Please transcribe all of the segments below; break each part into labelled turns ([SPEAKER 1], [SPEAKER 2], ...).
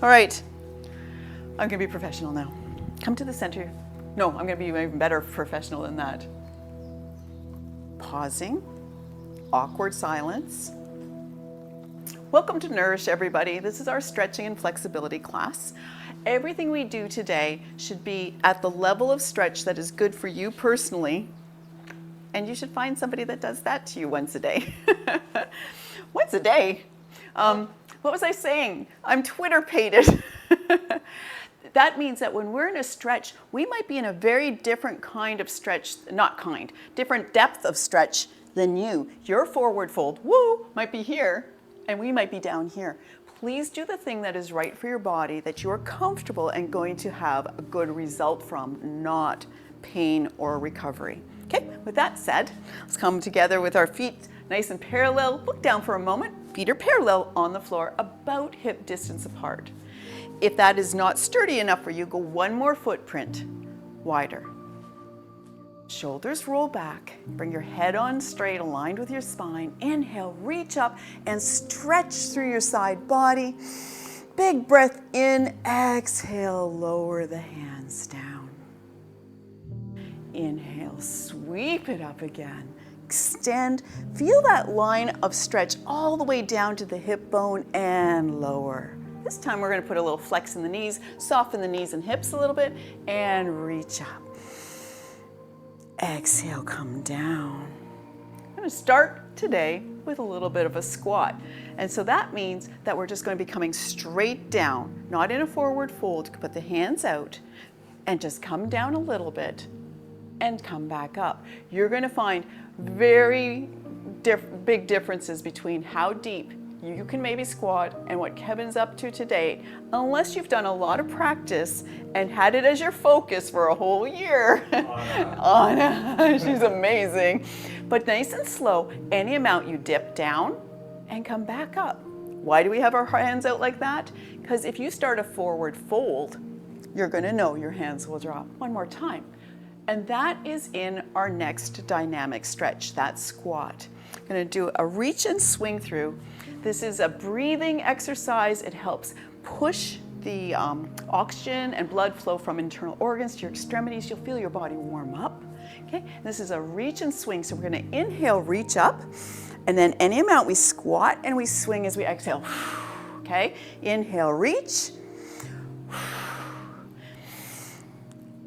[SPEAKER 1] All right, I'm gonna be professional now. Come to the center. No, I'm gonna be even better professional than that. Pausing, awkward silence. Welcome to Nourish, everybody. This is our stretching and flexibility class. Everything we do today should be at the level of stretch that is good for you personally, and you should find somebody that does that to you once a day. Once a day? What was I saying? I'm Twitter pated. That means that when we're in a stretch, we might be in a very different kind of stretch, different depth of stretch than you. Your forward fold, woo, might be here, and we might be down here. Please do the thing that is right for your body, that you're comfortable and going to have a good result from, not pain or recovery. Okay, with that said, let's come together with our feet nice and parallel. Look down for a moment. Feet are parallel on the floor, about hip distance apart. If that is not sturdy enough for you, go one more footprint wider. Shoulders roll back. Bring your head on straight, aligned with your spine. Inhale, reach up and stretch through your side body. Big breath in. Exhale, lower the hands down. Inhale, sweep it up again. Extend. Feel that line of stretch all the way down to the hip bone and lower. This time we're going to put a little flex in the knees, soften the knees and hips a little bit, and reach up. Exhale, come down. I'm going to start today with a little bit of a squat. And so that means that we're just going to be coming straight down, not in a forward fold. Put the hands out and just come down a little bit and come back up. You're going to find very big differences between how deep you can maybe squat and what Kevin's up to today, unless you've done a lot of practice and had it as your focus for a whole year. Anna, she's amazing. But nice and slow, any amount you dip down and come back up. Why do we have our hands out like that? Because if you start a forward fold, you're gonna know your hands will drop. One more time. And that is in our next dynamic stretch, that squat. I'm gonna do a reach and swing through. This is a breathing exercise. It helps push the oxygen and blood flow from internal organs to your extremities. You'll feel your body warm up. Okay, this is a reach and swing. So we're gonna inhale, reach up, and then any amount we squat and we swing as we exhale. Okay, inhale, reach,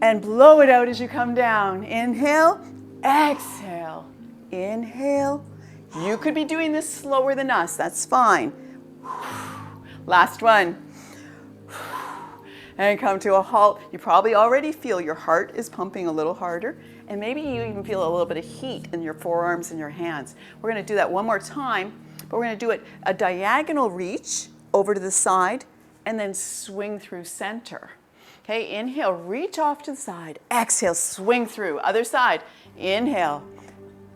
[SPEAKER 1] and blow it out as you come down. Inhale, exhale, inhale. You could be doing this slower than us, that's fine. Last one. And come to a halt. You probably already feel your heart is pumping a little harder, and maybe you even feel a little bit of heat in your forearms and your hands. We're gonna do that one more time, but we're gonna do it a diagonal reach over to the side and then swing through center. Okay, inhale, reach off to the side. Exhale, swing through. Other side. Inhale,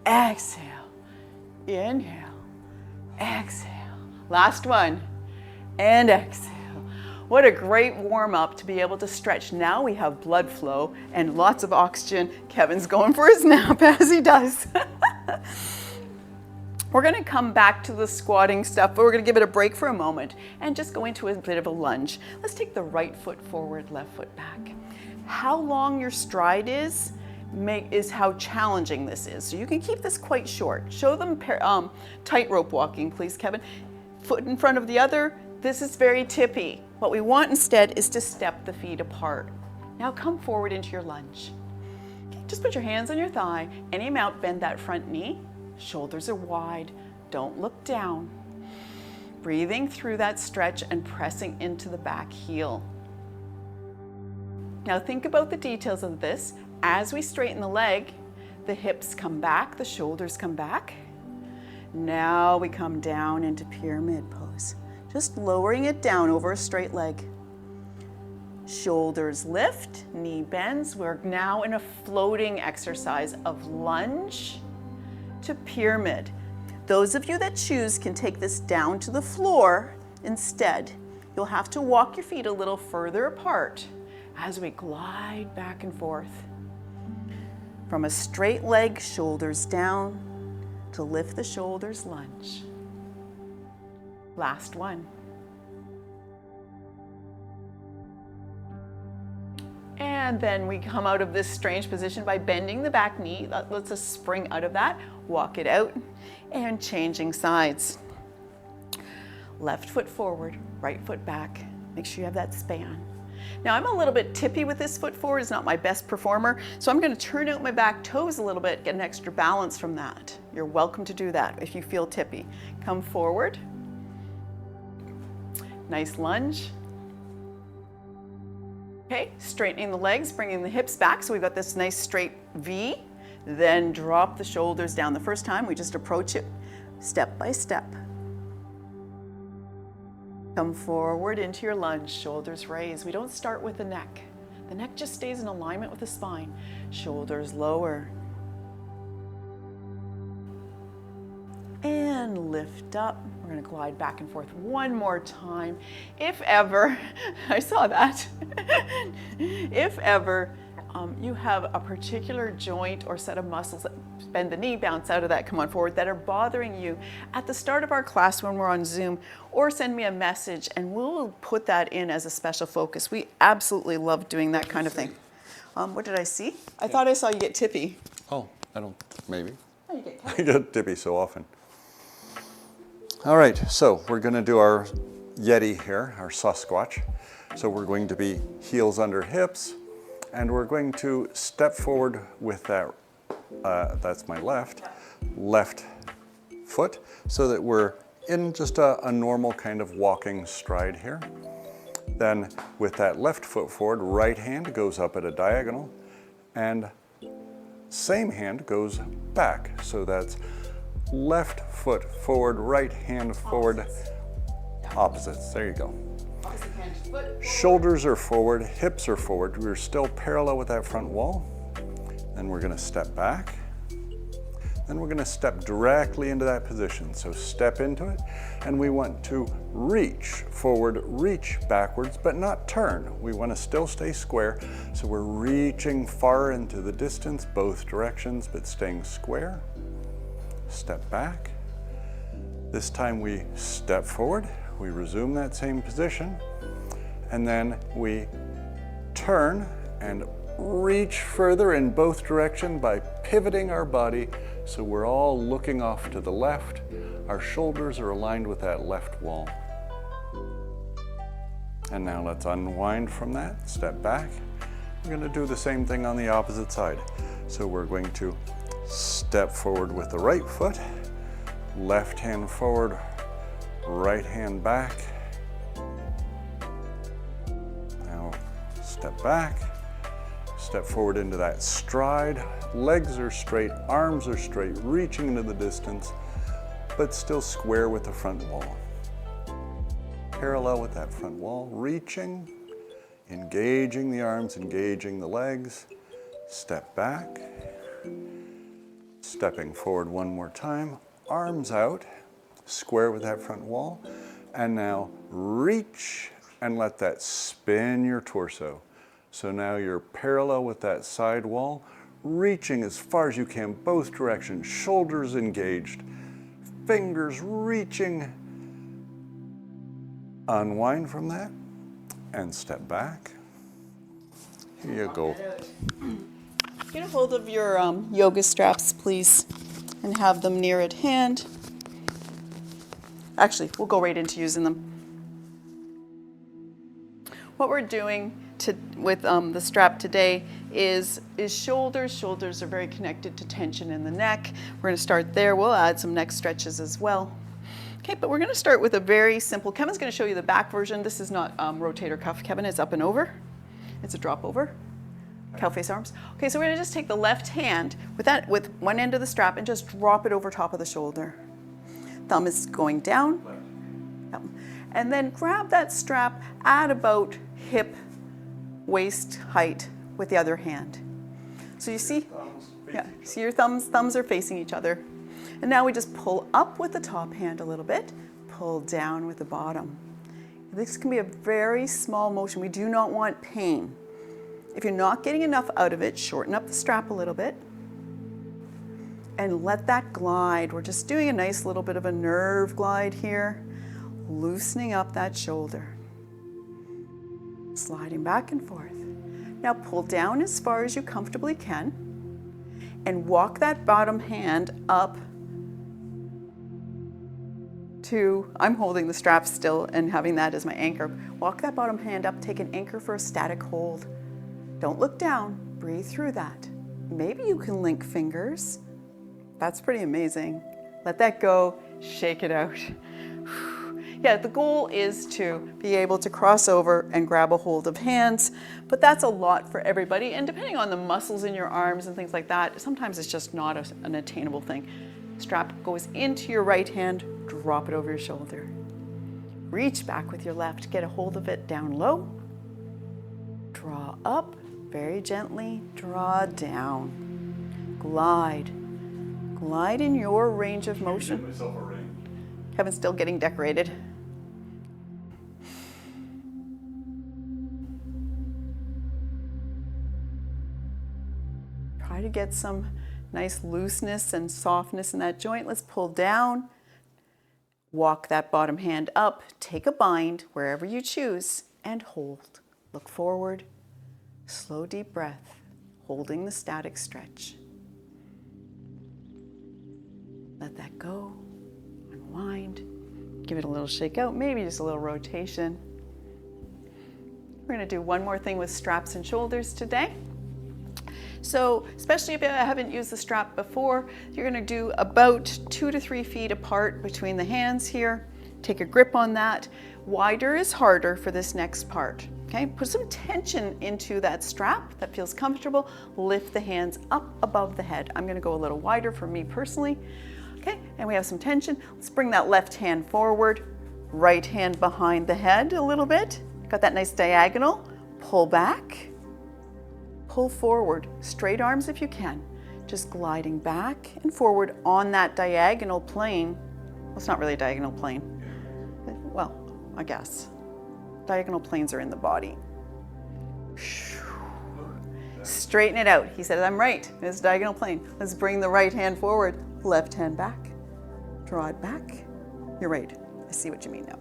[SPEAKER 1] exhale. Inhale, exhale. Last one, and exhale. What a great warm up to be able to stretch. Now we have blood flow and lots of oxygen. Kevin's going for his nap as he does. We're gonna come back to the squatting stuff, but we're gonna give it a break for a moment and just go into a bit of a lunge. Let's take the right foot forward, left foot back. How long your stride is how challenging this is. So you can keep this quite short. Show them tightrope walking, please, Kevin. Foot in front of the other. This is very tippy. What we want instead is to step the feet apart. Now come forward into your lunge. Okay, just put your hands on your thigh. Any amount, bend that front knee. Shoulders are wide. Don't look down. Breathing through that stretch and pressing into the back heel. Now think about the details of this. As we straighten the leg, the hips come back, the shoulders come back. Now we come down into pyramid pose. Just lowering it down over a straight leg. Shoulders lift, knee bends. We're now in a floating exercise of lunge to pyramid. Those of you that choose can take this down to the floor instead. You'll have to walk your feet a little further apart as we glide back and forth. From a straight leg, shoulders down, to lift the shoulders, lunge. Last one. And then we come out of this strange position by bending the back knee. That lets us spring out of that, walk it out, and changing sides. Left foot forward, right foot back. Make sure you have that span. Now I'm a little bit tippy with this foot forward. It's not my best performer, so I'm going to turn out my back toes a little bit, get an extra balance from that. You're welcome to do that if you feel tippy. Come forward. Nice lunge. Okay, straightening the legs, bringing the hips back, so we've got this nice straight V. Then drop the shoulders down. The first time we just approach it step by step. Come forward into your lunge, shoulders raised. We don't start with the neck. The neck just stays in alignment with the spine. Shoulders lower. And lift up. We're going to glide back and forth one more time. If ever, I saw that, if ever you have a particular joint or set of muscles that bend the knee, bounce out of that, come on forward, that are bothering you at the start of our class when we're on Zoom, or send me a message and we'll put that in as a special focus. We absolutely love doing that kind of thing. What did I see? I thought I saw you get tippy.
[SPEAKER 2] Oh, I don't, maybe.
[SPEAKER 1] Oh, you get
[SPEAKER 2] I get tippy so often. All right, so we're going to do our Yeti here, our Sasquatch. So we're going to be heels under hips, and we're going to step forward with that, that's my left foot, so that we're in just a normal kind of walking stride here. Then with that left foot forward, right hand goes up at a diagonal, and same hand goes back. So that's left foot forward, right hand forward, opposites. There you go. Shoulders are forward, hips are forward. We're still parallel with that front wall. Then we're going to step back. Then we're going to step directly into that position. So step into it, and we want to reach forward, reach backwards, but not turn. We want to still stay square. So we're reaching far into the distance, both directions, but staying square. Step back. This time we step forward, we resume that same position, and then we turn and reach further in both directions by pivoting our body so we're all looking off to the left. Our shoulders are aligned with that left wall. And now let's unwind from that, step back. We're going to do the same thing on the opposite side. So we're going to step forward with the right foot, left hand forward, right hand back. Now step back, step forward into that stride. Legs are straight, arms are straight, reaching into the distance, but still square with the front wall. Parallel with that front wall, reaching, engaging the arms, engaging the legs. Step back. Stepping forward one more time, arms out, square with that front wall, and now reach and let that spin your torso. So now you're parallel with that side wall, reaching as far as you can, both directions, shoulders engaged, fingers reaching. Unwind from that and step back. Here you go.
[SPEAKER 1] Get a hold of your yoga straps, please, and have them near at hand. Actually, we'll go right into using them. What we're doing with the strap today is shoulders. Shoulders are very connected to tension in the neck. We're going to start there. We'll add some neck stretches as well. Okay, but we're going to start with a very simple. Kevin's going to show you the back version. This is not rotator cuff, Kevin. It's up and over. It's a drop over. Cow face arms. Okay, so we're going to just take the left hand with one end of the strap and just drop it over top of the shoulder. Thumb is going down. Yep. And then grab that strap at about hip waist height with the other hand. So you see, yeah, see your thumbs are facing each other. And now we just pull up with the top hand a little bit, pull down with the bottom. This can be a very small motion. We do not want pain. If you're not getting enough out of it, shorten up the strap a little bit and let that glide. We're just doing a nice little bit of a nerve glide here, loosening up that shoulder, sliding back and forth. Now pull down as far as you comfortably can and walk that bottom hand up to, I'm holding the strap still and having that as my anchor. Walk that bottom hand up, take an anchor for a static hold. Don't look down, breathe through that. Maybe you can link fingers. That's pretty amazing. Let that go, shake it out. Yeah, the goal is to be able to cross over and grab a hold of hands, but that's a lot for everybody. And depending on the muscles in your arms and things like that, sometimes it's just not an attainable thing. Strap goes into your right hand, drop it over your shoulder. Reach back with your left, get a hold of it down low. Draw up, very gently, draw down. Glide. Glide in your range of motion. Kevin's still getting decorated. Try to get some nice looseness and softness in that joint. Let's pull down. Walk that bottom hand up. Take a bind wherever you choose and hold. Look forward. Slow, deep breath, holding the static stretch. Let that go. Unwind. Give it a little shake out, maybe just a little rotation. We're going to do one more thing with straps and shoulders today. So, especially if you haven't used the strap before, you're going to do about 2 to 3 feet apart between the hands here. Take a grip on that. Wider is harder for this next part. Okay, put some tension into that strap that feels comfortable. Lift the hands up above the head. I'm going to go a little wider for me personally. Okay, and we have some tension. Let's bring that left hand forward, right hand behind the head a little bit. Got that nice diagonal. Pull back, pull forward. Straight arms if you can. Just gliding back and forward on that diagonal plane. Well, it's not really a diagonal plane. Well, I guess. Diagonal planes are in the body. Straighten it out. He said, I'm right. It's a diagonal plane. Let's bring the right hand forward. Left hand back. Draw it back. You're right. I see what you mean now.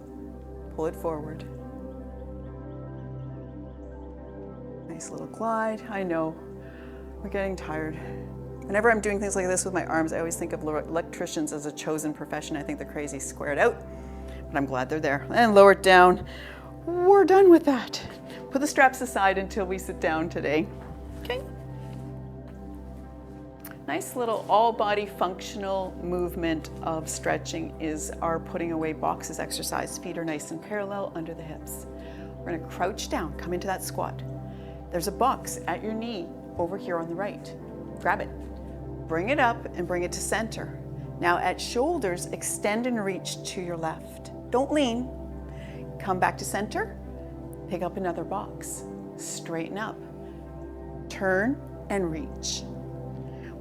[SPEAKER 1] Pull it forward. Nice little glide. I know. We're getting tired. Whenever I'm doing things like this with my arms, I always think of electricians as a chosen profession. I think they're crazy. Square it out. But I'm glad they're there. And lower it down. We're done with that. Put the straps aside until we sit down today. Okay. Nice little all body functional movement of stretching is our putting away boxes exercise. Feet are nice and parallel under the hips. We're going to crouch down, come into that squat. There's a box at your knee over here on the right. Grab it. Bring it up and bring it to center. Now at shoulders, extend and reach to your left. Don't lean. Come back to center. Pick up another box. Straighten up. Turn and reach.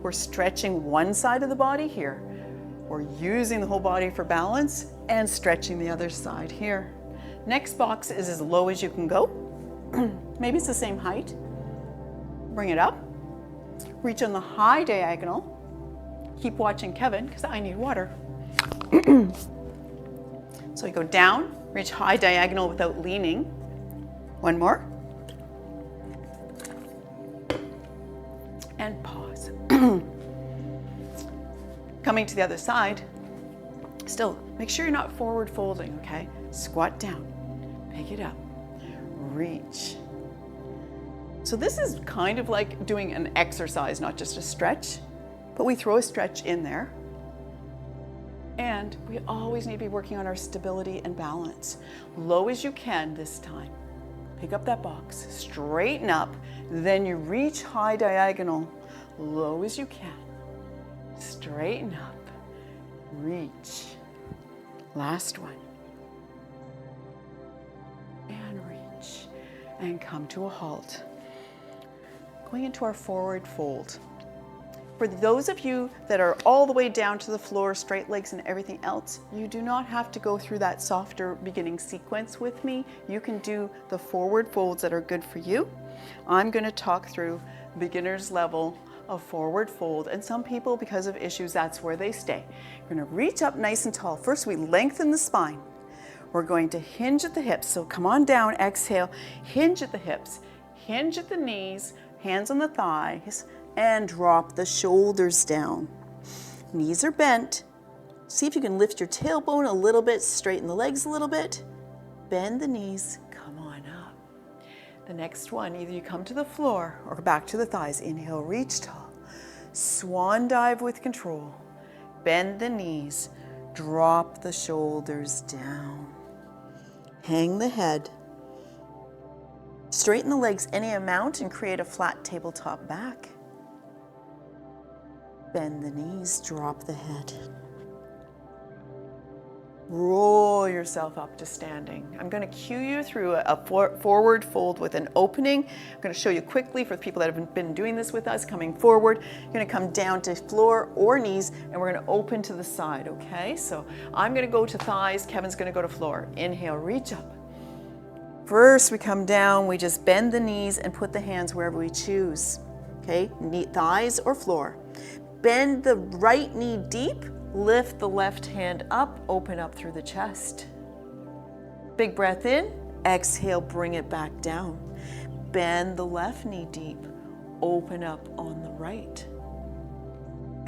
[SPEAKER 1] We're stretching one side of the body here. We're using the whole body for balance and stretching the other side here. Next box is as low as you can go. Maybe it's the same height. Bring it up. Reach on the high diagonal. Keep watching Kevin because I need water. So you go down, reach high diagonal without leaning. One more. And pause. Coming to the other side. Still, make sure you're not forward folding, okay? Squat down, pick it up, reach. So this is kind of like doing an exercise, not just a stretch, but we throw a stretch in there. And we always need to be working on our stability and balance. Low as you can this time. Pick up that box, straighten up, then you reach high diagonal, low as you can. Straighten up, reach. Last one. And reach. And come to a halt. Going into our forward fold. For those of you that are all the way down to the floor, straight legs and everything else, you do not have to go through that softer beginning sequence with me. You can do the forward folds that are good for you. I'm going to talk through beginner's level of forward fold, and some people, because of issues, that's where they stay. We're going to reach up nice and tall. First, we lengthen the spine. We're going to hinge at the hips. So come on down, exhale, hinge at the hips, Hinge at the knees, hands on the thighs, and drop the shoulders down. Knees are bent. See if you can lift your tailbone a little bit, straighten the legs a little bit. Bend the knees, come on up. The next one, either you come to the floor or back to the thighs. Inhale, reach tall. Swan dive with control. Bend the knees, drop the shoulders down. Hang the head. Straighten the legs any amount and create a flat tabletop back. Bend the knees, drop the head. Roll yourself up to standing. I'm going to cue you through a forward fold with an opening. I'm going to show you quickly for the people that have been doing this with us, coming forward. You're going to come down to floor or knees, and we're going to open to the side, okay? So I'm going to go to thighs, Kevin's going to go to floor. Inhale, reach up. First, we come down, we just bend the knees and put the hands wherever we choose, okay? Thighs or floor. Bend the right knee deep, lift the left hand up, open up through the chest. Big breath in, exhale, bring it back down. Bend the left knee deep, open up on the right.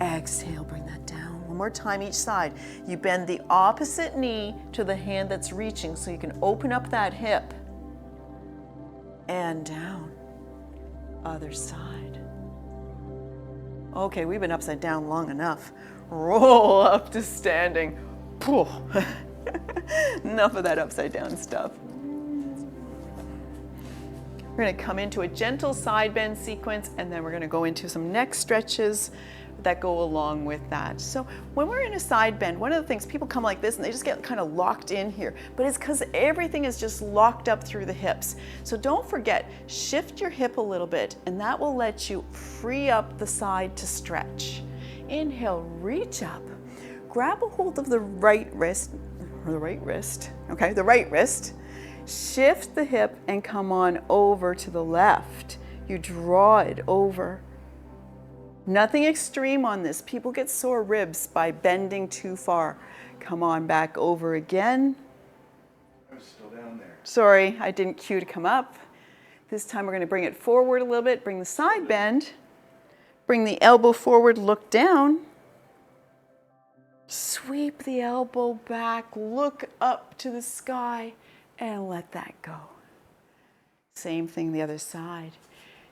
[SPEAKER 1] Exhale, bring that down. One more time each side. You bend the opposite knee to the hand that's reaching so you can open up that hip. And down. Other side. Okay, we've been upside down long enough. Roll up to standing. Enough of that upside down stuff. We're going to come into a gentle side bend sequence, and then we're going to go into some neck stretches that go along with that. So when we're in a side bend, one of the things, people come like this and they just get kind of locked in here, but it's because everything is just locked up through the hips. So don't forget, shift your hip a little bit, and that will let you free up the side to stretch. Inhale, reach up, grab a hold of the right wrist, shift the hip and come on over to the left. You draw it over. Nothing extreme on this. People get sore ribs by bending too far. Come on back over again.
[SPEAKER 2] I'm still down there.
[SPEAKER 1] Sorry, I didn't cue to come up. This time we're going to bring it forward a little bit, bring the side bend, bring the elbow forward, look down. Sweep the elbow back, look up to the sky, and let that go. Same thing the other side.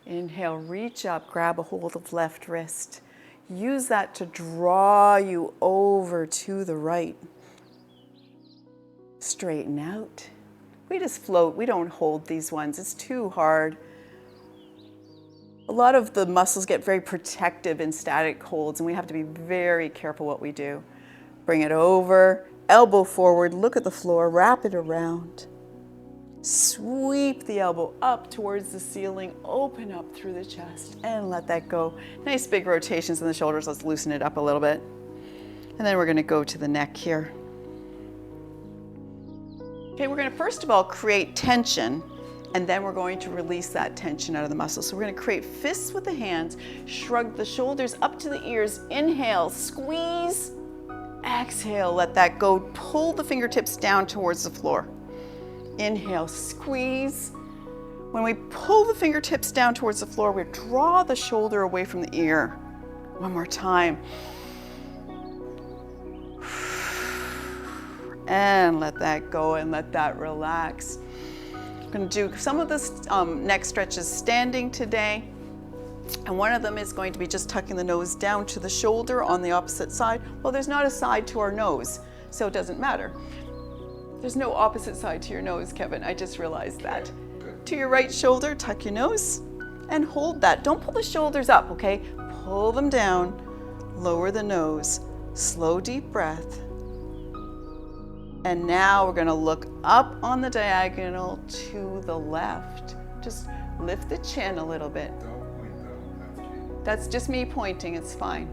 [SPEAKER 1] Inhale, reach up, grab a hold of left wrist. Use that to draw you over to the right. Straighten out. We just float, we don't hold these ones, it's too hard. A lot of the muscles get very protective in static holds, and we have to be very careful what we do. Bring it over, elbow forward, look at the floor, wrap it around. Sweep the elbow up towards the ceiling, open up through the chest, and let that go. Nice big rotations in the shoulders. Let's loosen it up a little bit. And then we're going to go to the neck here. Okay, we're going to first of all create tension, and then we're going to release that tension out of the muscles. So we're going to create fists with the hands, shrug the shoulders up to the ears, inhale, squeeze, exhale, let that go. Pull the fingertips down towards the floor. Inhale, squeeze. When we pull the fingertips down towards the floor, we draw the shoulder away from the ear. One more time. And let that go and let that relax. I'm going to do some of the neck stretches standing today. And one of them is going to be just tucking the nose down to the shoulder on the opposite side. Well, there's not a side to our nose, so it doesn't matter. There's no opposite side to your nose, Kevin. I just realized that. Good. To your right shoulder, tuck your nose and hold that. Don't pull the shoulders up, okay? Pull them down, lower the nose, slow deep breath. And now we're gonna look up on the diagonal to the left. Just lift the chin a little bit. That's just me pointing, it's fine.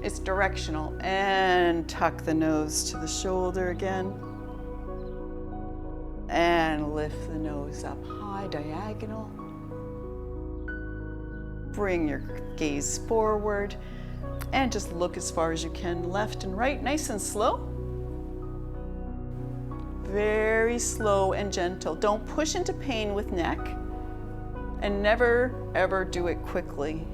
[SPEAKER 1] It's directional. And tuck the nose to the shoulder again. And lift the nose up high, diagonal. Bring your gaze forward and just look as far as you can, left and right, nice and slow. Very slow and gentle. Don't push into pain with neck. And never, ever do it quickly.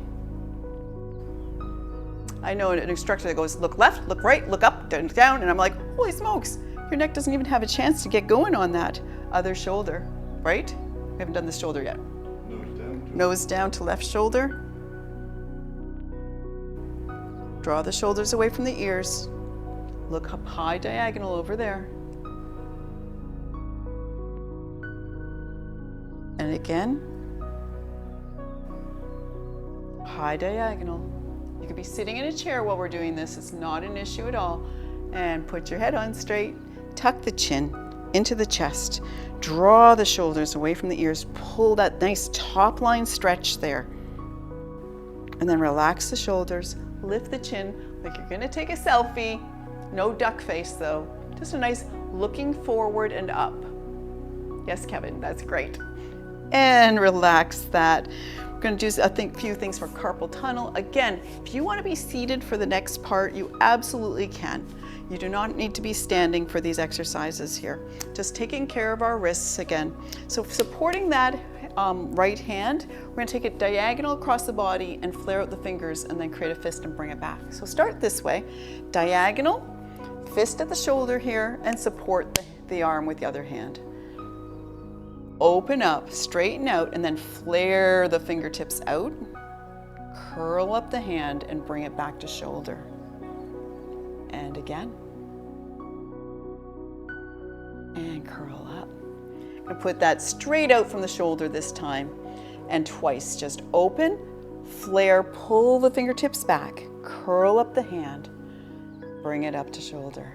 [SPEAKER 1] I know an instructor that goes, look left, look right, look up, down, and I'm like, holy smokes, your neck doesn't even have a chance to get going on that other shoulder, right? We haven't done this shoulder yet. Nose down to left shoulder. Draw the shoulders away from the ears. Look up high diagonal over there. And again, high diagonal. You could be sitting in a chair while we're doing this. It's not an issue at all. And put your head on straight. Tuck the chin into the chest. Draw the shoulders away from the ears. Pull that nice top line stretch there. And then relax the shoulders. Lift the chin like you're going to take a selfie. No duck face though. Just a nice looking forward and up. Yes, Kevin, that's great. And relax that. We're going to do, I think, a few things for carpal tunnel. Again, if you want to be seated for the next part, you absolutely can. You do not need to be standing for these exercises here. Just taking care of our wrists again. So supporting that right hand, we're going to take it diagonal across the body and flare out the fingers and then create a fist and bring it back. So start this way, diagonal, fist at the shoulder here, and support the arm with the other hand. Open up, straighten out, and then flare the fingertips out. Curl up the hand and bring it back to shoulder. And again. And curl up. I'm going to put that straight out from the shoulder this time. And twice. Just open, flare, pull the fingertips back. Curl up the hand. Bring it up to shoulder.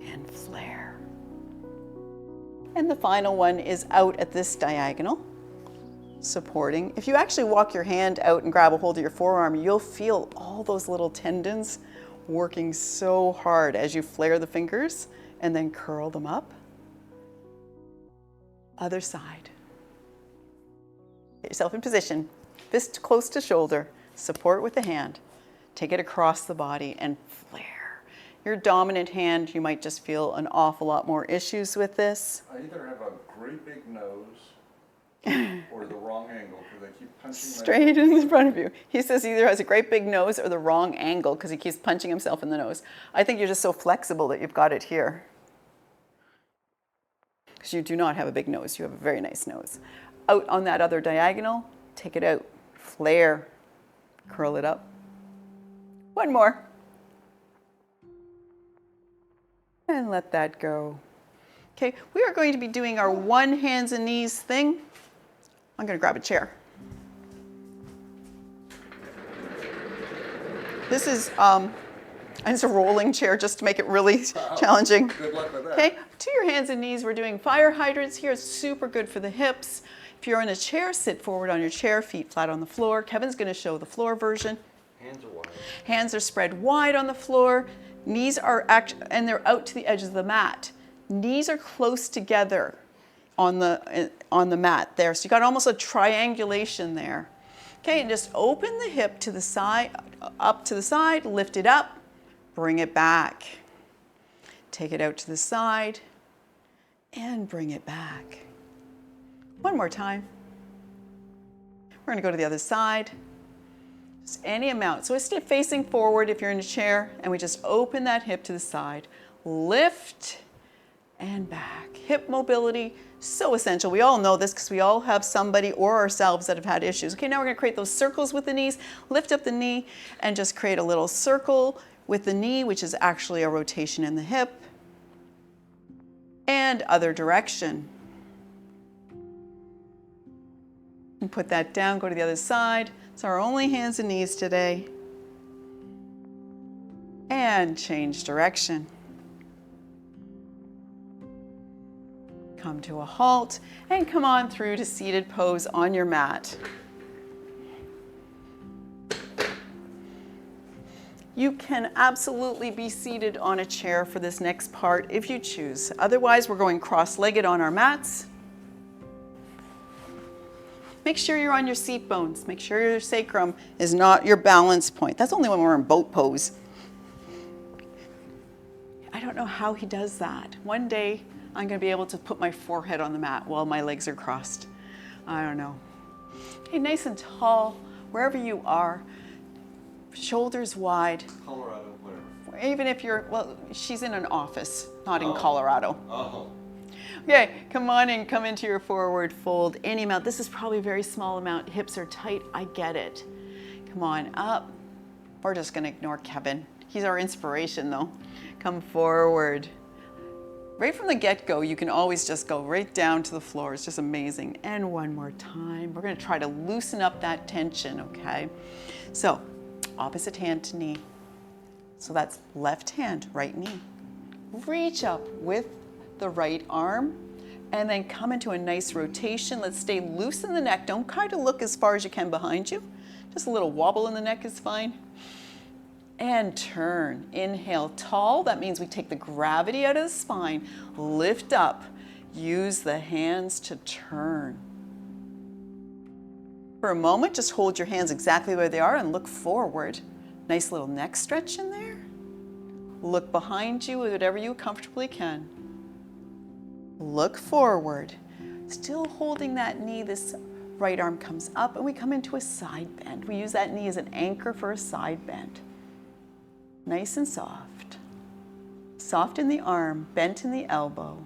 [SPEAKER 1] And flare. And the final one is out at this diagonal, supporting. If you actually walk your hand out and grab a hold of your forearm, you'll feel all those little tendons working so hard as you flare the fingers and then curl them up. Other side. Get yourself in position, fist close to shoulder, support with the hand. Take it across the body and flare. Your dominant hand, you might just feel an awful lot more issues with this.
[SPEAKER 2] I either have a great big nose or the wrong angle because I keep punching
[SPEAKER 1] straight in front of you. He says he either has a great big nose or the wrong angle because he keeps punching himself in the nose. I think you're just so flexible that you've got it here. Because you do not have a big nose, you have a very nice nose. Out on that other diagonal, take it out, flare, curl it up. One more. And let that go. Okay, we are going to be doing our one hands and knees thing. I'm going to grab a chair. This is it's a rolling chair just to make it really challenging.
[SPEAKER 2] Good luck with that.
[SPEAKER 1] Okay, to your hands and knees, we're doing fire hydrants here. It's super good for the hips. If you're in a chair, sit forward on your chair, feet flat on the floor. Kevin's going to show the floor version.
[SPEAKER 2] Hands are wide.
[SPEAKER 1] Hands are spread wide on the floor. Knees are and they're out to the edge of the mat. Knees are close together on the mat there. So you got almost a triangulation there. Okay, and just open the hip to the side, up to the side, lift it up, bring it back. Take it out to the side and bring it back. One more time. We're going to go to the other side. Just any amount. So I stay facing forward if you're in a chair, and we just open that hip to the side. Lift and back. Hip mobility, so essential. We all know this because we all have somebody or ourselves that have had issues. Okay, now we're going to create those circles with the knees. Lift up the knee and just create a little circle with the knee, which is actually a rotation in the hip. And other direction. And put that down, go to the other side. It's our only hands and knees today. And change direction. Come to a halt and come on through to seated pose on your mat. You can absolutely be seated on a chair for this next part if you choose. Otherwise, we're going cross-legged on our mats. Make sure you're on your seat bones. Make sure your sacrum is not your balance point. That's only when we're in boat pose. I don't know how he does that. One day, I'm going to be able to put my forehead on the mat while my legs are crossed. I don't know. Okay, nice and tall, wherever you are. Shoulders wide.
[SPEAKER 2] Colorado, whatever.
[SPEAKER 1] Even if you're, well, she's in an office, not in Colorado.
[SPEAKER 2] Oh.
[SPEAKER 1] Okay, come on and come into your forward fold. Any amount. This is probably a very small amount. Hips are tight. I get it. Come on up. We're just going to ignore Kevin. He's our inspiration, though. Come forward. Right from the get-go, you can always just go right down to the floor. It's just amazing. And one more time. We're going to try to loosen up that tension, okay? So, opposite hand to knee. So that's left hand, right knee. Reach up with the right arm and then come into a nice rotation. Let's stay loose in the neck. Don't try to look as far as you can behind you. Just a little wobble in the neck is fine. And turn. Inhale, tall. That means we take the gravity out of the spine. Lift up. Use the hands to turn. For a moment, just hold your hands exactly where they are and look forward. Nice little neck stretch in there. Look behind you with whatever you comfortably can. Look forward. Still holding that knee, this right arm comes up and we come into a side bend. We use that knee as an anchor for a side bend. Nice and soft. Soft in the arm, bent in the elbow.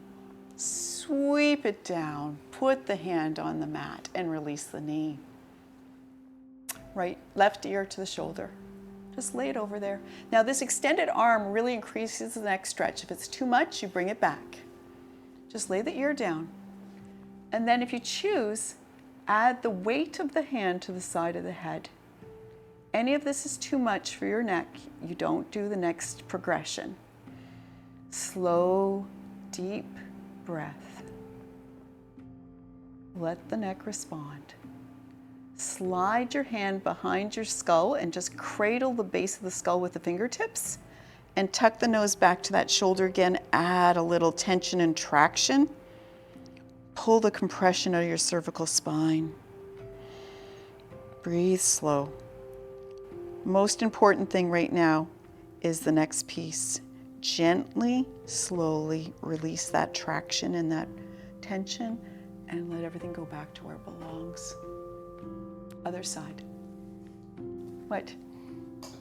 [SPEAKER 1] Sweep it down. Put the hand on the mat and release the knee. Right, left ear to the shoulder. Just lay it over there. Now this extended arm really increases the neck stretch. If it's too much, you bring it back. Just lay the ear down. And then if you choose, add the weight of the hand to the side of the head. Any of this is too much for your neck, you don't do the next progression. Slow, deep breath. Let the neck respond. Slide your hand behind your skull and just cradle the base of the skull with the fingertips and tuck the nose back to that shoulder again. Add a little tension and traction. Pull the compression out of your cervical spine. Breathe slow. Most important thing right now is the next piece. Gently, slowly release that traction and that tension and let everything go back to where it belongs. Other side. What?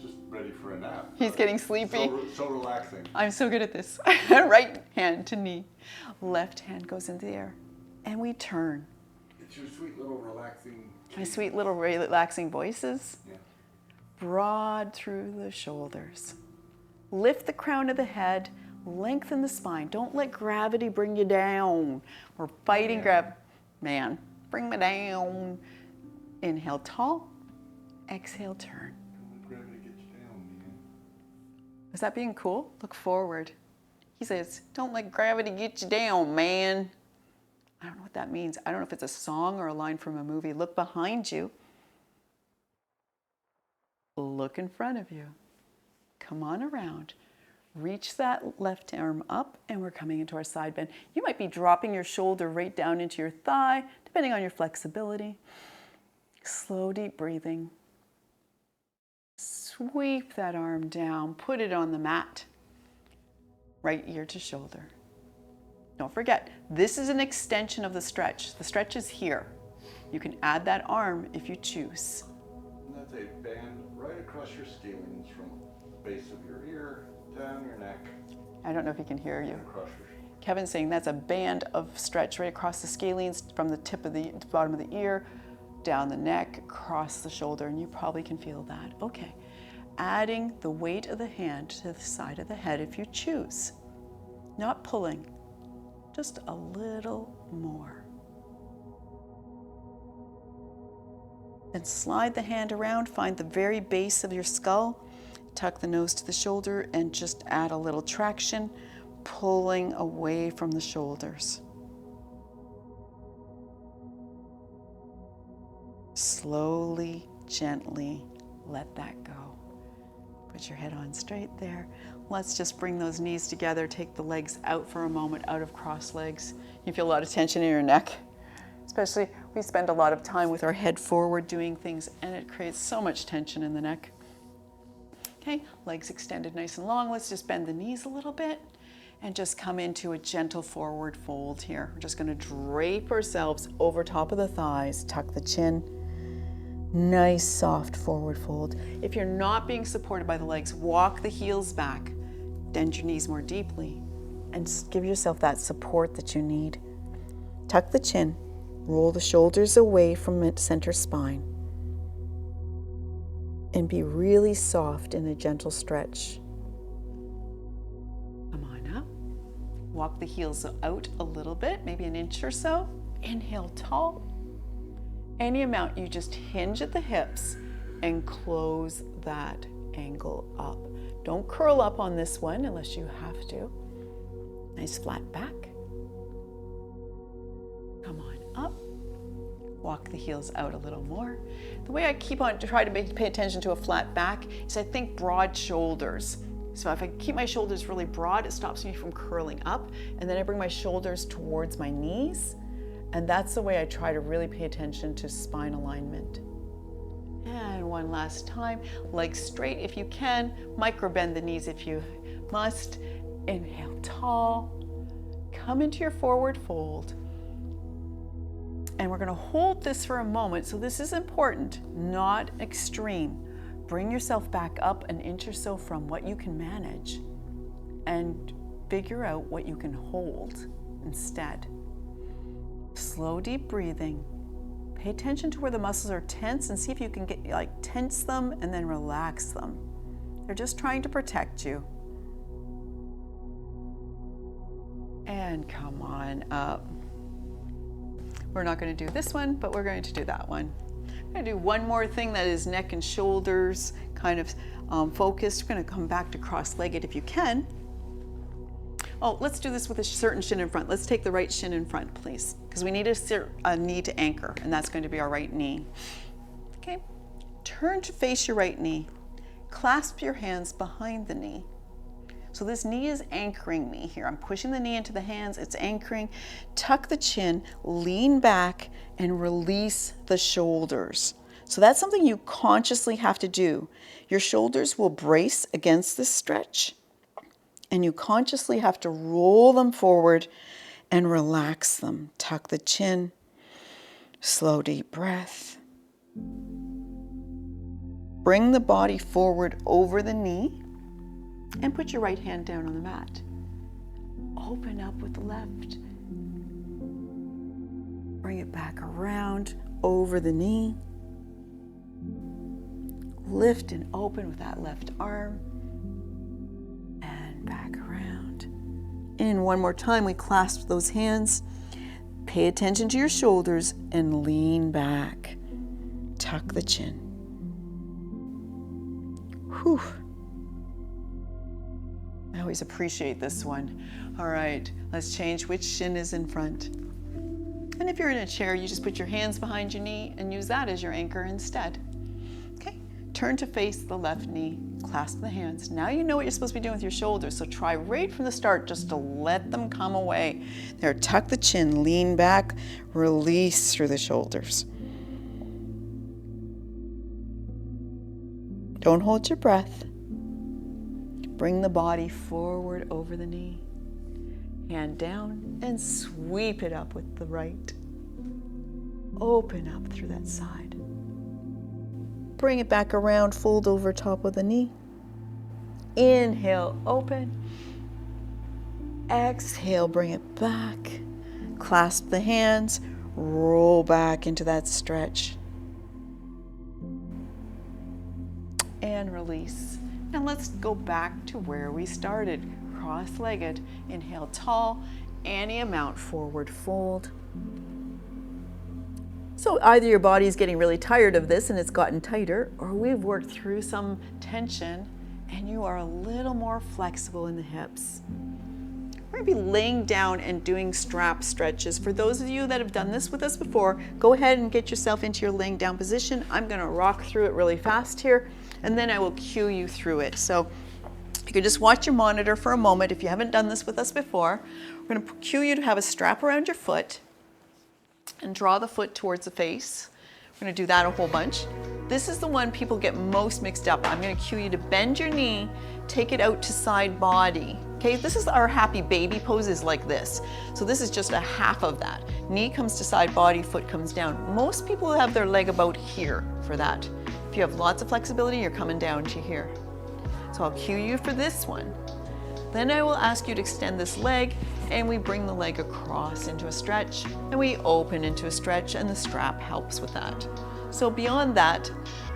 [SPEAKER 2] Just ready for a nap.
[SPEAKER 1] He's getting sleepy.
[SPEAKER 2] So relaxing.
[SPEAKER 1] I'm so good at this. Right hand to knee. Left hand goes into the air. And we turn.
[SPEAKER 2] It's your sweet little relaxing...
[SPEAKER 1] My sweet little relaxing voices.
[SPEAKER 2] Yeah.
[SPEAKER 1] Broad through the shoulders. Lift the crown of the head. Lengthen the spine. Don't let gravity bring you down. We're fighting man, bring me down. Inhale, tall. Exhale, turn.
[SPEAKER 2] Don't let gravity get you down, man.
[SPEAKER 1] Is that being cool? Look forward. He says, don't let gravity get you down, man. I don't know what that means. I don't know if it's a song or a line from a movie. Look behind you. Look in front of you. Come on around. Reach that left arm up and we're coming into our side bend. You might be dropping your shoulder right down into your thigh, depending on your flexibility. Slow, deep breathing. Sweep that arm down, put it on the mat. Right ear to shoulder. Don't forget, this is an extension of the stretch. The stretch is here. You can add that arm if you choose.
[SPEAKER 2] And that's a band right across your scalenes from the base of your ear, down your neck.
[SPEAKER 1] I don't know if he can hear you.
[SPEAKER 2] Across your...
[SPEAKER 1] Kevin's saying that's a band of stretch right across the scalenes from the tip of the bottom of the ear, down the neck, across the shoulder, and you probably can feel that. Okay, adding the weight of the hand to the side of the head if you choose. Not pulling, just a little more. Then slide the hand around, find the very base of your skull, tuck the nose to the shoulder, and just add a little traction, pulling away from the shoulders. Slowly, gently let that go. Put your head on straight there. Let's just bring those knees together, take the legs out for a moment, out of cross legs. You feel a lot of tension in your neck. Especially, we spend a lot of time with our head forward doing things and it creates so much tension in the neck. Okay, legs extended nice and long. Let's just bend the knees a little bit and just come into a gentle forward fold here. We're just going to drape ourselves over top of the thighs, tuck the chin. Nice soft forward fold. If you're not being supported by the legs, walk the heels back, bend your knees more deeply, and give yourself that support that you need. Tuck the chin, roll the shoulders away from mid-center spine, and be really soft in a gentle stretch. Come on up. Walk the heels out a little bit, maybe an inch or so. Inhale tall. Any amount, you just hinge at the hips and close that angle up. Don't curl up on this one unless you have to. Nice flat back. Come on up. Walk the heels out a little more. The way I keep on try to pay attention to a flat back is I think broad shoulders. So if I keep my shoulders really broad, it stops me from curling up, and then I bring my shoulders towards my knees, and that's the way I try to really pay attention to spine alignment. And one last time, legs straight if you can, micro bend the knees if you must. Inhale tall, come into your forward fold. And we're going to hold this for a moment. So this is important, not extreme. Bring yourself back up an inch or so from what you can manage and figure out what you can hold instead. Slow, deep breathing. Pay attention to where the muscles are tense and see if you can tense them and then relax them. They're just trying to protect you. And come on up. We're not going to do this one, but we're going to do that one. I'm going to do one more thing that is neck and shoulders kind of focused. We're going to come back to cross-legged if you can. Oh, let's do this with a certain shin in front. Let's take the right shin in front, please, because we need a knee to anchor, and that's going to be our right knee. Okay, turn to face your right knee. Clasp your hands behind the knee. So this knee is anchoring me here. I'm pushing the knee into the hands, it's anchoring. Tuck the chin, lean back, and release the shoulders. So that's something you consciously have to do. Your shoulders will brace against this stretch, and you consciously have to roll them forward and relax them. Tuck the chin, slow deep breath. Bring the body forward over the knee and put your right hand down on the mat. Open up with the left. Bring it back around over the knee. Lift and open with that left arm. And back around. And one more time, we clasp those hands. Pay attention to your shoulders and lean back. Tuck the chin. Whew. I always appreciate this one. All right, let's change which shin is in front. And if you're in a chair, you just put your hands behind your knee and use that as your anchor instead. Okay, turn to face the left knee, clasp the hands. Now you know what you're supposed to be doing with your shoulders, so try right from the start just to let them come away. There, tuck the chin, lean back, release through the shoulders. Don't hold your breath. Bring the body forward over the knee. Hand down and sweep it up with the right. Open up through that side. Bring it back around, fold over top of the knee. Inhale, open. Exhale, bring it back. Clasp the hands, roll back into that stretch. And release. And let's go back to where we started, cross-legged. Inhale tall, any amount forward fold. So either your body is getting really tired of this and it's gotten tighter, or we've worked through some tension and you are a little more flexible in the hips. We're going to be laying down and doing strap stretches. For those of you that have done this with us before, go ahead and get yourself into your laying down position. I'm going to rock through it really fast here, and then I will cue you through it. So you can just watch your monitor for a moment if you haven't done this with us before. We're going to cue you to have a strap around your foot and draw the foot towards the face. We're going to do that a whole bunch. This is the one people get most mixed up. I'm going to cue you to bend your knee, take it out to side body. Okay, this is our happy baby pose, is like this. So this is just a half of that. Knee comes to side body, foot comes down. Most people have their leg about here for that. If you have lots of flexibility, you're coming down to here. So I'll cue you for this one. Then I will ask you to extend this leg, and we bring the leg across into a stretch, and we open into a stretch, and the strap helps with that. So beyond that,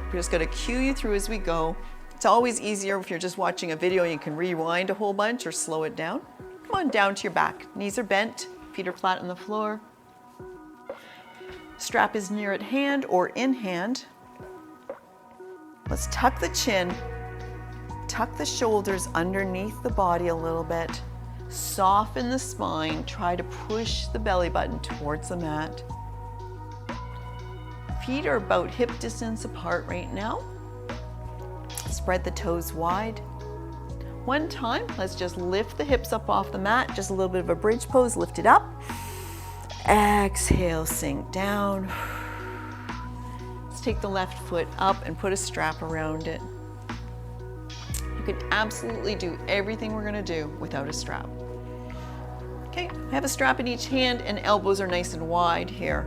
[SPEAKER 1] we're just going to cue you through as we go. It's always easier if you're just watching a video, you can rewind a whole bunch or slow it down. Come on down to your back. Knees are bent, feet are flat on the floor. Strap is near at hand or in hand. Let's tuck the chin, tuck the shoulders underneath the body a little bit. Soften the spine, try to push the belly button towards the mat. Feet are about hip distance apart right now. Spread the toes wide. One time, let's just lift the hips up off the mat, just a little bit of a bridge pose, lift it up. Exhale, sink down. Let's take the left foot up and put a strap around it. You can absolutely do everything we're gonna do without a strap. Okay, I have a strap in each hand and elbows are nice and wide here.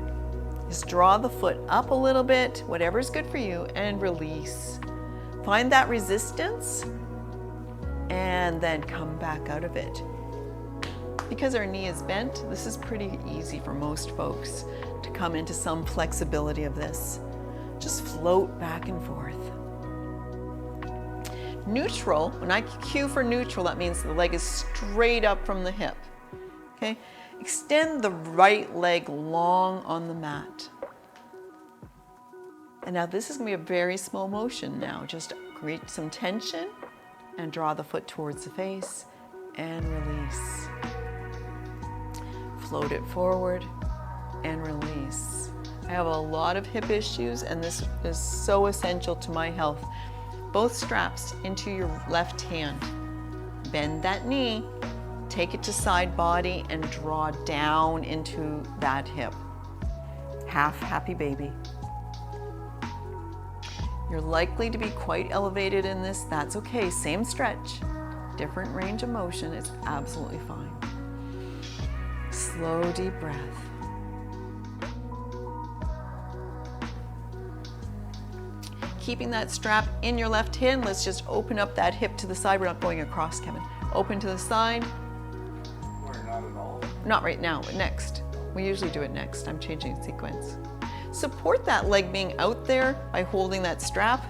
[SPEAKER 1] Just draw the foot up a little bit, whatever's good for you, and release. Find that resistance and then come back out of it. Because our knee is bent, this is pretty easy for most folks to come into some flexibility of this. Just float back and forth. Neutral, when I cue for neutral, that means the leg is straight up from the hip. Okay? Extend the right leg long on the mat. And now this is going to be a very slow motion now. Just create some tension and draw the foot towards the face and release. Float it forward and release. I have a lot of hip issues and this is so essential to my health. Both straps into your left hand. Bend that knee, take it to side body and draw down into that hip. Half happy baby. You're likely to be quite elevated in this. That's okay. Same stretch, different range of motion. It's absolutely fine. Slow, deep breath. Keeping that strap in your left hand, let's just open up that hip to the side. We're not going across, Kevin. Open to the side.
[SPEAKER 2] Or not at all?
[SPEAKER 1] Not right now, but next. We usually do it next. I'm changing sequence. Support that leg being out there by holding that strap.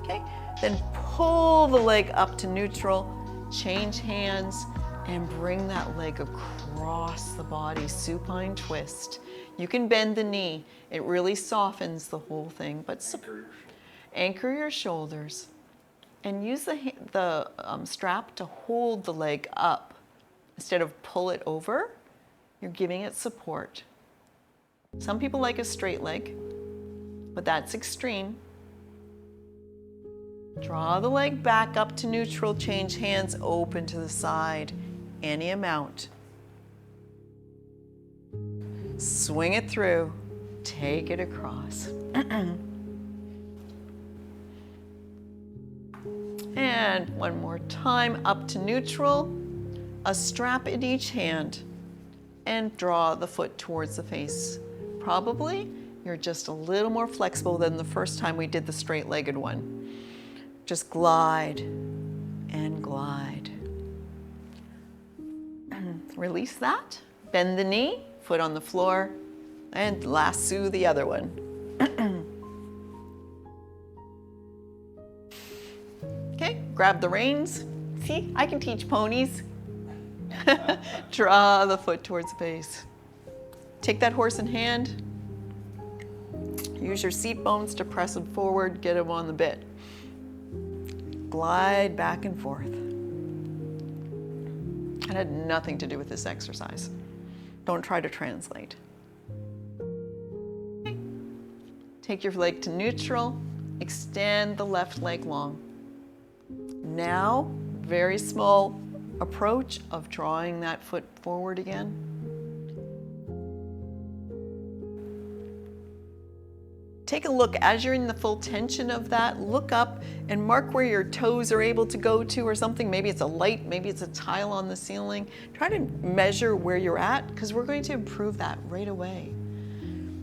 [SPEAKER 1] Okay, then pull the leg up to neutral, change hands, and bring that leg across the body, supine twist. You can bend the knee. It really softens the whole thing, but anchor your shoulders and use the strap to hold the leg up. Instead of pull it over, you're giving it support. Some people like a straight leg, but that's extreme. Draw the leg back up to neutral, change hands, open to the side, any amount. Swing it through, take it across. And one more time, up to neutral, a strap in each hand, and draw the foot towards the face. Probably you're just a little more flexible than the first time we did the straight-legged one. Just glide and glide. Release that, bend the knee, foot on the floor, and lasso the other one. Okay, grab the reins. See, I can teach ponies. Draw the foot towards the face. Take that horse in hand. Use your seat bones to press them forward, get them on the bit. Glide back and forth. It had nothing to do with this exercise. Don't try to translate. Okay. Take your leg to neutral, extend the left leg long. Now, very small approach of drawing that foot forward again. take a look as you're in the full tension of that. Look up and mark where your toes are able to go to or something. Maybe it's a light, maybe it's a tile on the ceiling. Try to measure where you're at, because we're going to improve that right away.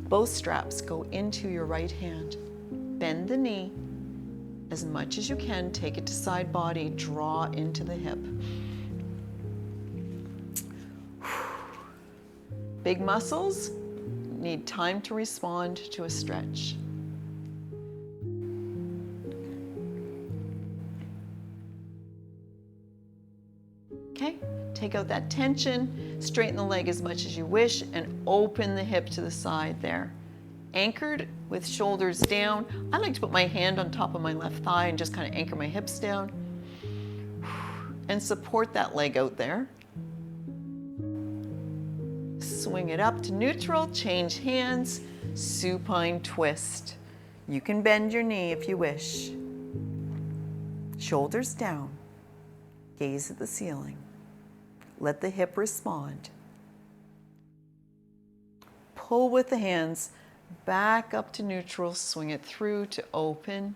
[SPEAKER 1] Both straps go into your right hand. Bend the knee as much as you can. Take it to side body, draw into the hip. Big muscles need time to respond to a stretch. Okay, take out that tension, straighten the leg as much as you wish, and open the hip to the side there. Anchored with shoulders down. I like to put my hand on top of my left thigh and just kind of anchor my hips down and support that leg out there. Swing it up to neutral, change hands, supine twist. You can bend your knee if you wish. Shoulders down, gaze at the ceiling. Let the hip respond. Pull with the hands back up to neutral, swing it through to open.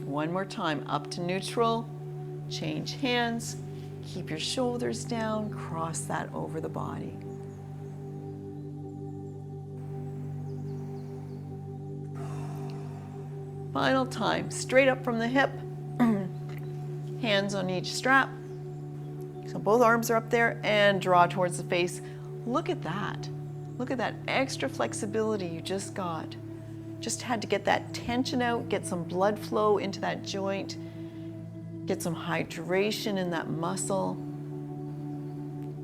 [SPEAKER 1] One more time, up to neutral, change hands, keep your shoulders down, cross that over the body. Final time, straight up from the hip, hands on each strap. So both arms are up there and draw towards the face. Look at that. Look at that extra flexibility you just got. Just had to get that tension out, get some blood flow into that joint, get some hydration in that muscle.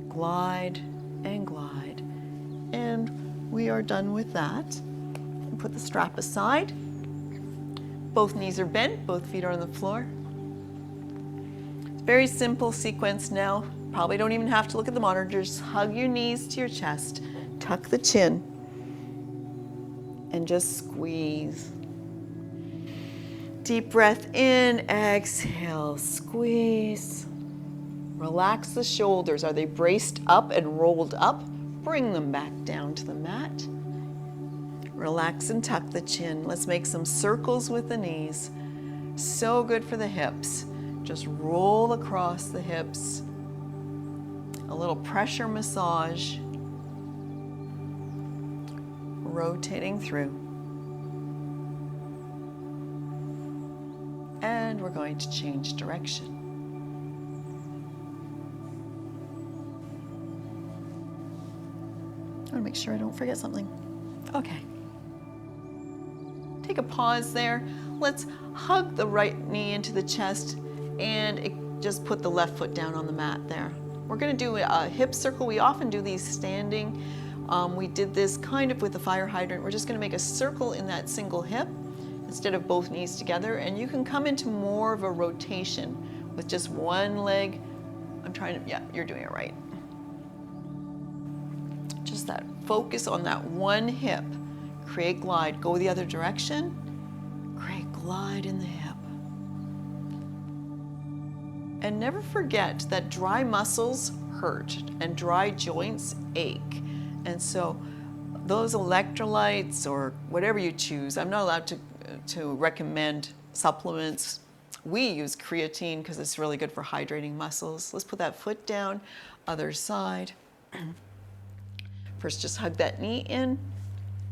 [SPEAKER 1] Glide and glide. And we are done with that. Put the strap aside. Both knees are bent, both feet are on the floor. It's a very simple sequence now. Probably don't even have to look at the monitor. Just hug your knees to your chest, tuck the chin, and just squeeze. Deep breath in, exhale, squeeze. Relax the shoulders. Are they braced up and rolled up? Bring them back down to the mat. Relax and tuck the chin. Let's make some circles with the knees. So good for the hips. Just roll across the hips. A little pressure massage. Rotating through. And we're going to change direction. I want to make sure I don't forget something. Okay. Take a pause there. Let's hug the right knee into the chest and just put the left foot down on the mat there. We're going to do a hip circle. We often do these standing. We did this kind of with the fire hydrant. We're just going to make a circle in that single hip instead of both knees together. And you can come into more of a rotation with just one leg. Yeah, you're doing it right. Just that focus on that one hip. Create glide. Go the other direction. Create glide in the hip. And never forget that dry muscles hurt and dry joints ache. And so those electrolytes or whatever you choose, I'm not allowed to recommend supplements. We use creatine because it's really good for hydrating muscles. Let's put that foot down, other side. First, just hug that knee in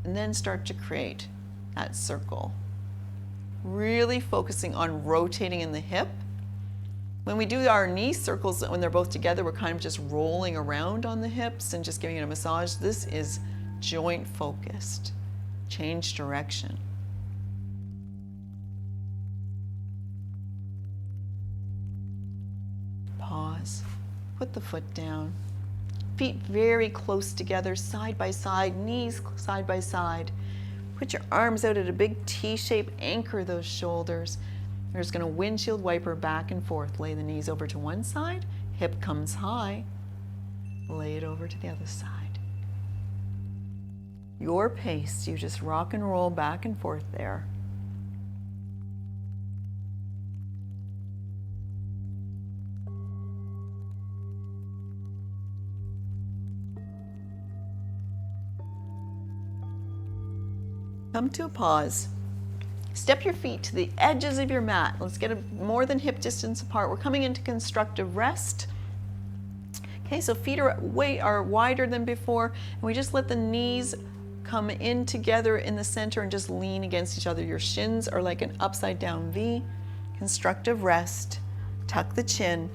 [SPEAKER 1] and then start to create that circle. Really focusing on rotating in the hip. When we do our knee circles, when they're both together, we're kind of just rolling around on the hips and just giving it a massage. This is joint focused. Change direction. Pause. Put the foot down. Feet very close together, side by side, knees side by side. Put your arms out at a big T shape, anchor those shoulders. You're just going to windshield wiper back and forth. Lay the knees over to one side, hip comes high. Lay it over to the other side. Your pace, you just rock and roll back and forth there. Come to a pause. Step your feet to the edges of your mat. Let's get more than hip distance apart. We're coming into constructive rest. Okay, so feet are wider than before, and we just let the knees come in together in the center and just lean against each other. Your shins are like an upside down V. Constructive rest. Tuck the chin.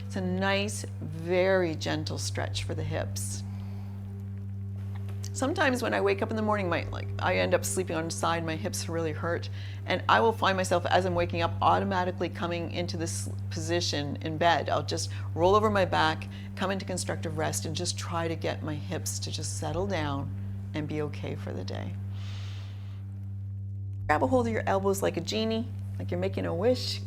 [SPEAKER 1] It's a nice, very gentle stretch for the hips. Sometimes when I wake up in the morning, I end up sleeping on the side, my hips really hurt, and I will find myself as I'm waking up automatically coming into this position in bed. I'll just roll over my back, come into constructive rest, and just try to get my hips to just settle down and be okay for the day. Grab a hold of your elbows like a genie, like you're making a wish.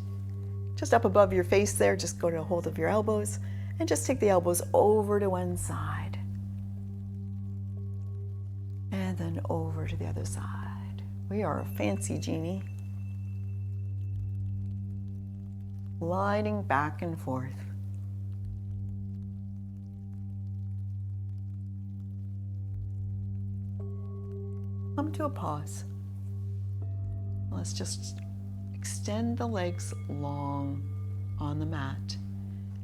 [SPEAKER 1] Just up above your face there, just go to a hold of your elbows and just take the elbows over to one side. And then over to the other side. We are a fancy genie. Gliding back and forth. Come to a pause. Let's just extend the legs long on the mat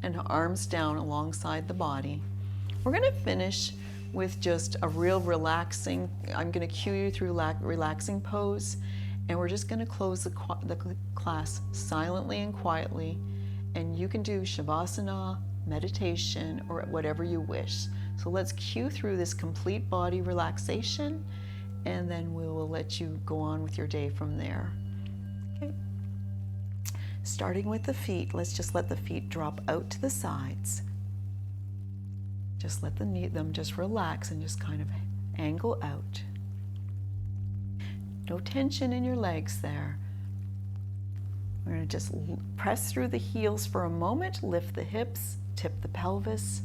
[SPEAKER 1] and arms down alongside the body. We're going to finish with just a real relaxing, I'm going to cue you through relaxing pose, and we're just going to close the class silently and quietly, and you can do Shavasana, meditation, or whatever you wish. So let's cue through this complete body relaxation, and then we will let you go on with your day from there. Okay. Starting with the feet, let's just let the feet drop out to the sides. Just let them just relax and just kind of angle out. No tension in your legs there. We're going to just press through the heels for a moment, lift the hips, tip the pelvis,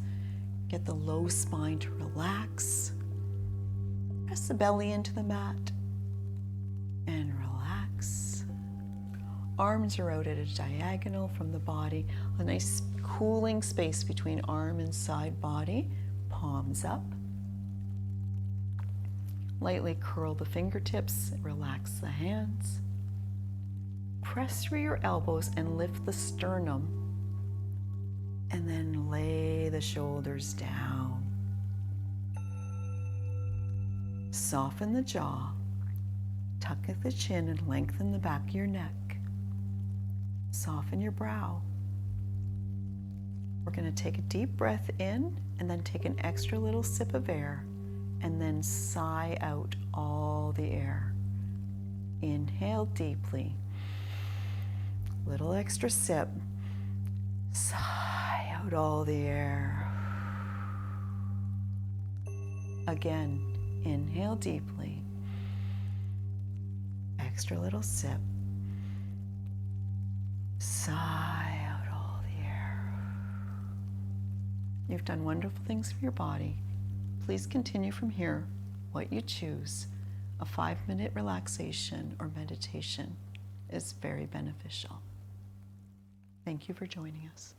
[SPEAKER 1] get the low spine to relax. Press the belly into the mat and relax. Arms are out at a diagonal from the body, a nice cooling space between arm and side body. Palms up. Lightly curl the fingertips, relax the hands. Press through your elbows and lift the sternum. And then lay the shoulders down. Soften the jaw. Tuck the chin and lengthen the back of your neck. Soften your brow. We're going to take a deep breath in and then take an extra little sip of air and then sigh out all the air. Inhale deeply. Little extra sip. Sigh out all the air. Again, inhale deeply. Extra little sip. Sigh out all the air. You've done wonderful things for your body. Please continue from here what you choose. A 5-minute relaxation or meditation is very beneficial. Thank you for joining us.